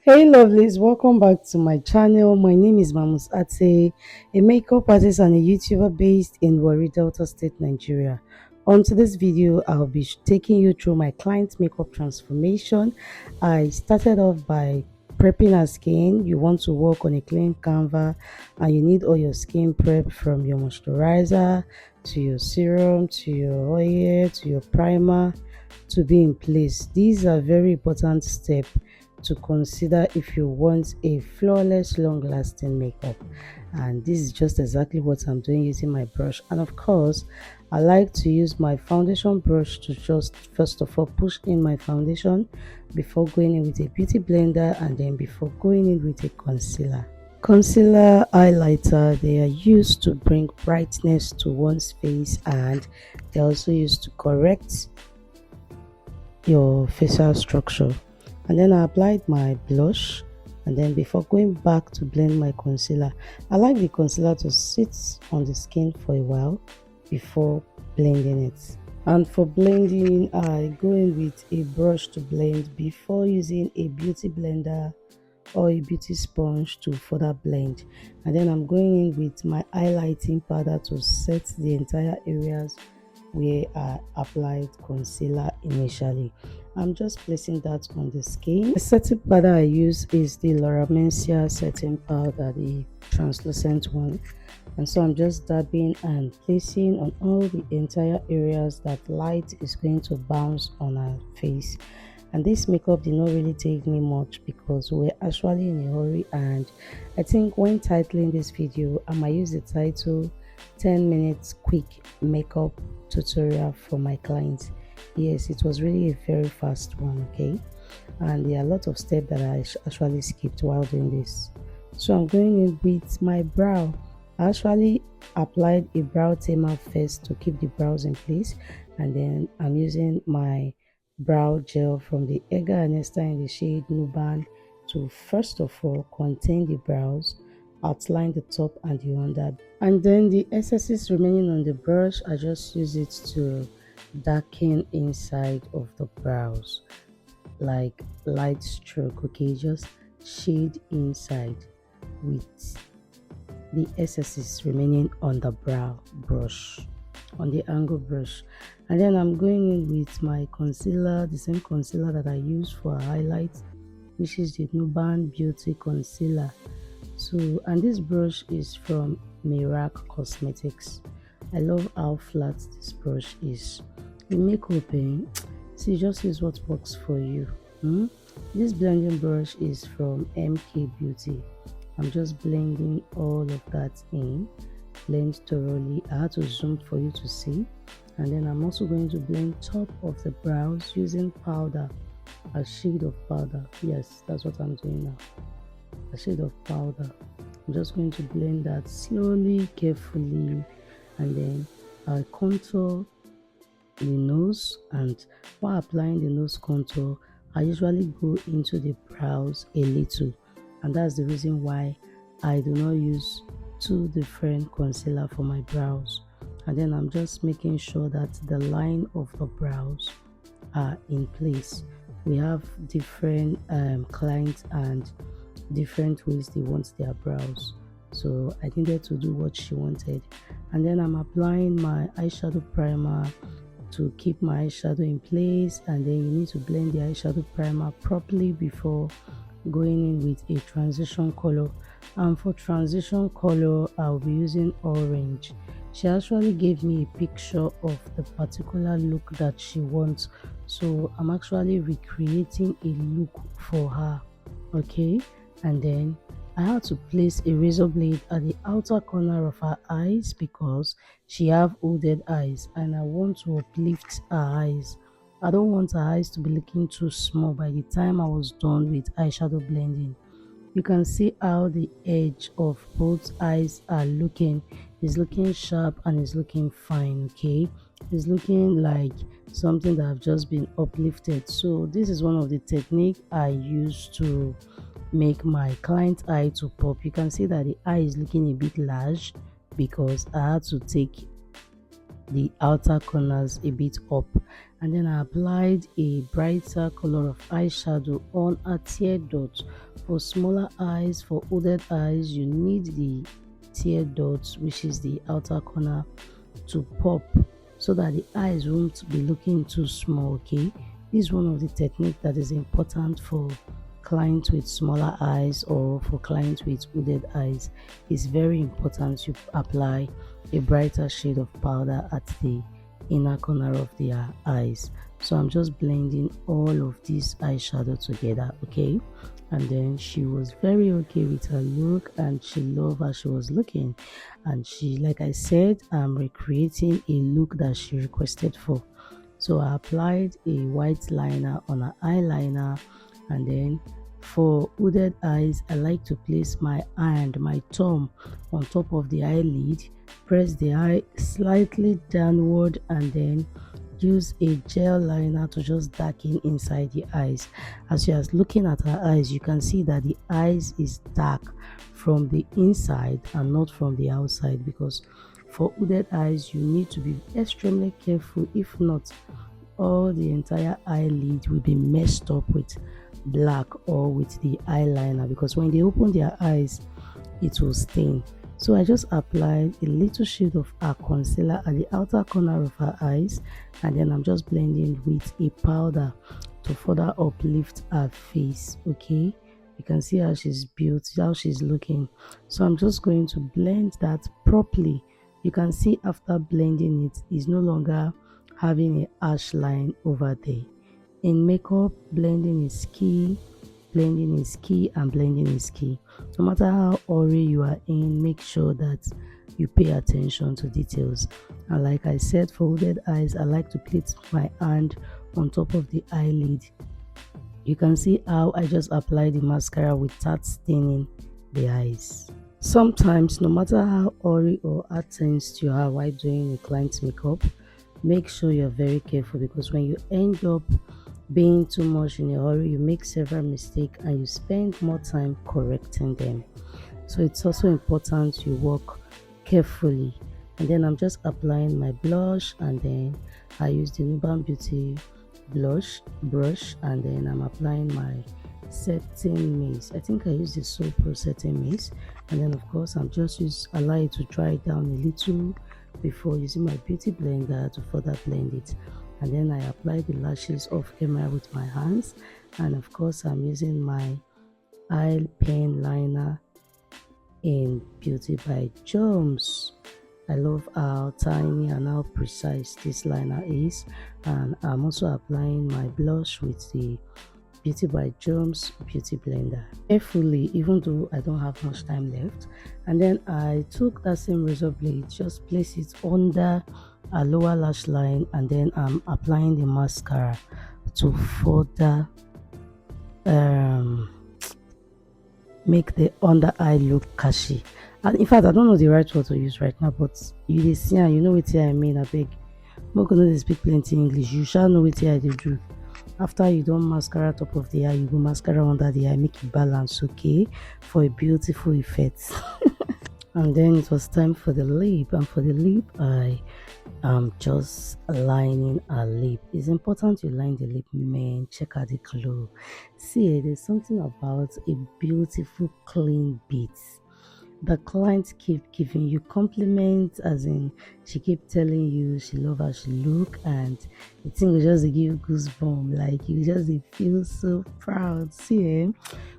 Hey lovelies, welcome back to my channel. My name is Mamus Ate, a makeup artist and a YouTuber based in Warri, Delta State, Nigeria. On today's video, I'll be taking you through my client's makeup transformation. I started off by prepping her skin. You want to work on a clean canvas and you need all your skin prep from your moisturizer to your serum to your oil to your primer to be in place. These are very important steps to consider if you want a flawless long-lasting makeup, and this is just exactly what I'm doing using my brush. And of course, I like to use my foundation brush to just first of all push in my foundation before going in with a beauty blender, and then before going in with a concealer highlighter. They are used to bring brightness to one's face, and they're also used to correct your facial structure. And then I applied my blush, and then before going back to blend my concealer, I like the concealer to sit on the skin for a while before blending it. And for blending, I go in with a brush to blend before using a beauty blender or a beauty sponge to further blend. And then I'm going in with my highlighting powder to set the entire areas where I applied concealer initially. I'm just placing that on the skin. The setting powder I use is the Laura Mercier setting powder, the translucent one. And so I'm just dabbing and placing on all the entire areas that light is going to bounce on our face. And this makeup did not really take me much because we're actually in a hurry, and I think when titling this video I might use the title 10 minutes quick makeup tutorial for my clients. Yes, it was really a very fast one, okay, and there are a lot of steps that I actually skipped while doing this. So I'm going in with my brow. I actually applied a brow tamer first to keep the brows in place, and then I'm using my brow gel from the Edgar and Esther in the shade Nuban to first of all contain the brows, outline the top and the under, and then the excesses remaining on the brush, I just use it to darken inside of the brows, like light stroke, okay, just shade inside with the excesses remaining on the brow brush, on the angle brush. And then I'm going in with my concealer, the same concealer that I use for highlights, which is the Nuban Beauty Concealer. So, and this brush is from Mirac Cosmetics. I love how flat this brush is. The makeup, see, just use what works for you. This blending brush is from MK Beauty. I'm just blending all of that in. Blend thoroughly. I had to zoom for you to see. And then I'm also going to blend top of the brows using powder, a shade of powder. Yes, that's what I'm doing now, a shade of powder. I'm just going to blend that slowly, carefully, and then I'll contour the nose. And while applying the nose contour, I usually go into the brows a little, and that's the reason why I do not use two different concealer for my brows. And then I'm just making sure that the line of the brows are in place. We have different clients and different ways they want their brows, so I needed to do what she wanted. And then I'm applying my eyeshadow primer to keep my eyeshadow in place, and then you need to blend the eyeshadow primer properly before going in with a transition color. And for transition color, I'll be using orange. She actually gave me a picture of the particular look that she wants, so I'm actually recreating a look for her, okay. And then I had to place a razor blade at the outer corner of her eyes because she have hooded eyes, and I want to uplift her eyes. I don't want her eyes to be looking too small by the time I was done with eyeshadow blending. You can see how the edge of both eyes are looking. It's looking sharp and it's looking fine, okay. It's looking like something that have just been uplifted. So this is one of the technique I use to make my client eye to pop. You can see that the eye is looking a bit large because I had to take the outer corners a bit up, and then I applied a brighter color of eyeshadow on a tear dot. For smaller eyes, for hooded eyes, you need the tear dots, which is the outer corner, to pop so that the eyes won't be looking too small. Okay, this is one of the technique that is important for clients with smaller eyes or for clients with hooded eyes. It's very important you apply a brighter shade of powder at the inner corner of their eyes. So I'm just blending all of this eyeshadow together. Okay, and then she was very okay with her look and she loved how she was looking, and she, like I said, I'm recreating a look that she requested for. So I applied a white liner on her eyeliner, and then for hooded eyes, I like to place my hand, my thumb, on top of the eyelid, press the eye slightly downward, and then use a gel liner to just darken inside the eyes. As you are looking at her eyes, you can see that the eyes is dark from the inside and not from the outside, because for hooded eyes you need to be extremely careful. If not, all the entire eyelid will be messed up with black or with the eyeliner, because when they open their eyes it will stain. So I just applied a little shade of our concealer at the outer corner of her eyes, and then I'm just blending with a powder to further uplift her face. Okay, you can see how she's built, how she's looking. So I'm just going to blend that properly. You can see after blending it, is no longer having a harsh line over there. In makeup, blending is key. Blending is key, and blending is key. No matter how hurry you are in, make sure that you pay attention to details. And like I said, for hooded eyes, I like to place my hand on top of the eyelid. You can see how I just apply the mascara without staining the eyes. Sometimes, no matter how hurry or hard tensed you are while doing a client's makeup, make sure you're very careful, because when you end up being too much in a hurry, you make several mistakes and you spend more time correcting them. So it's also important you work carefully. And then I'm just applying my blush, and then I use the Nuban Beauty blush brush, and then I'm applying my setting mist. I think I use the Soul Pro setting mist, and then of course I'm just allow it to dry down a little before using my beauty blender to further blend it. And then I apply the lashes off camera with my hands, and of course I'm using my eye pen liner in Beauty by Jones. I love how tiny and how precise this liner is, and I'm also applying my blush with the Beauty by Jones beauty blender carefully, even though I don't have much time left. And then I took that same razor blade, just place it under a lower lash line, and then I'm applying the mascara to further make the under eye look cashy. And in fact, I don't know the right word to use right now, but you see, you know what I mean. I beg, I'm gonna dey speak plenty English. You shall know what I do. After you don't mascara top of the eye, you go mascara under the eye, make it balance, okay, for a beautiful effect. And then it was time for the lip, and for the lip I am just lining a lip. It's important you line the lip, man. Check out the glow. See, there's something about a beautiful clean beat. The client keep giving you compliments, as in she keep telling you she love how she look, and the thing will just give you goosebumps, like you just feel so proud. See,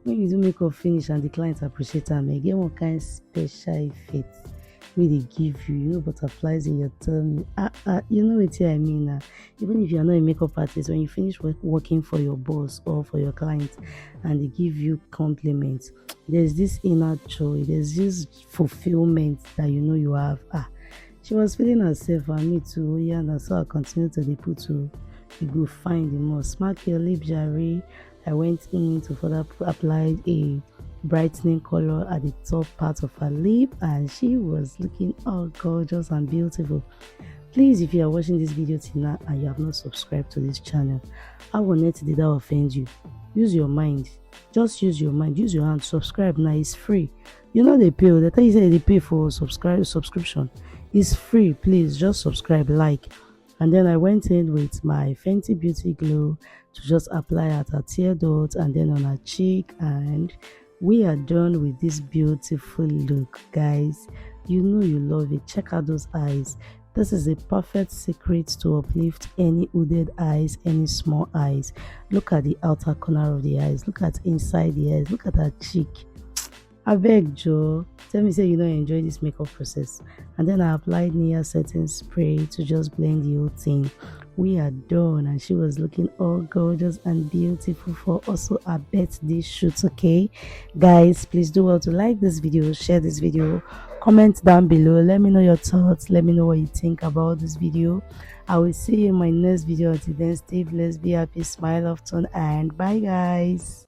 when you do makeup finish and the client appreciate them, get one kind of special effect wey they give you, you know, butterflies in your tummy. You know what I mean. Even if you're not a makeup artist, when you finish working for your boss or for your client and they give you compliments, there's this inner joy, there's this fulfillment that you know you have. She was feeling herself, and me too. Yeah, and so I continue to dey put to you go find the more. Smack your lip, Jerry. I went in to further apply a brightening color at the top part of her lip, and she was looking all gorgeous and beautiful. Please, if you are watching this video till now and you have not subscribed to this channel, I will not did that offend you. Use your mind. Just use your mind. Use your hand. Subscribe now. It's free. You know they pay. They tell you say they pay for subscription. It's free. Please just subscribe, like, And then I went in with my Fenty Beauty Glow to just apply at her tear dots and then on her cheek, and we are done with this beautiful look, guys. You know you love it. Check out those eyes. This is a perfect secret to uplift any hooded eyes, any small eyes. Look at the outer corner of the eyes. Look at inside the eyes. Look at her cheek. Abeg Joe, tell me say you don't enjoy this makeup process. And then I applied Nia setting spray to just blend the whole thing. We are done, and she was looking all gorgeous and beautiful for also a birthday shoot. Okay, guys, please do well to like this video, share this video, comment down below, let me know your thoughts, let me know what you think about this video. I will see you in my next video. Until then, stay blessed, be happy, smile often, and bye guys.